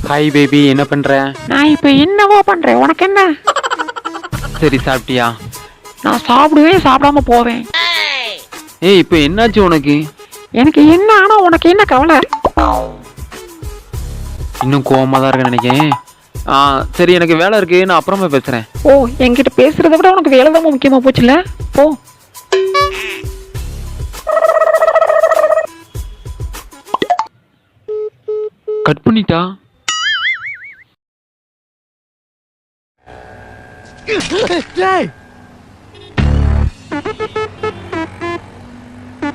Hi baby, என்ன பண்ற? நான் இப்ப என்னவோ பண்றேன், உனக்கு என்ன? சரி, சாப்பிட்டியா? நான் சாப்பிடுவேன், சாப்பிடாம போவேன். ஏய், இப்போ என்னாச்சு உனக்கு? எனக்கு என்ன ஆனா உனக்கு என்ன கவலை? இன்னும் கோவமா தான் இருக்க நினைக்கிறேன். சரி, எனக்கு வேலை இருக்கு, நான் அப்புறமா பேசுறேன். ஓ, என்கிட்ட பேசுறத விட உனக்கு வேலை தான் முக்கியமா போச்சுல. போ. கட் பண்ணிட்டா. Hey!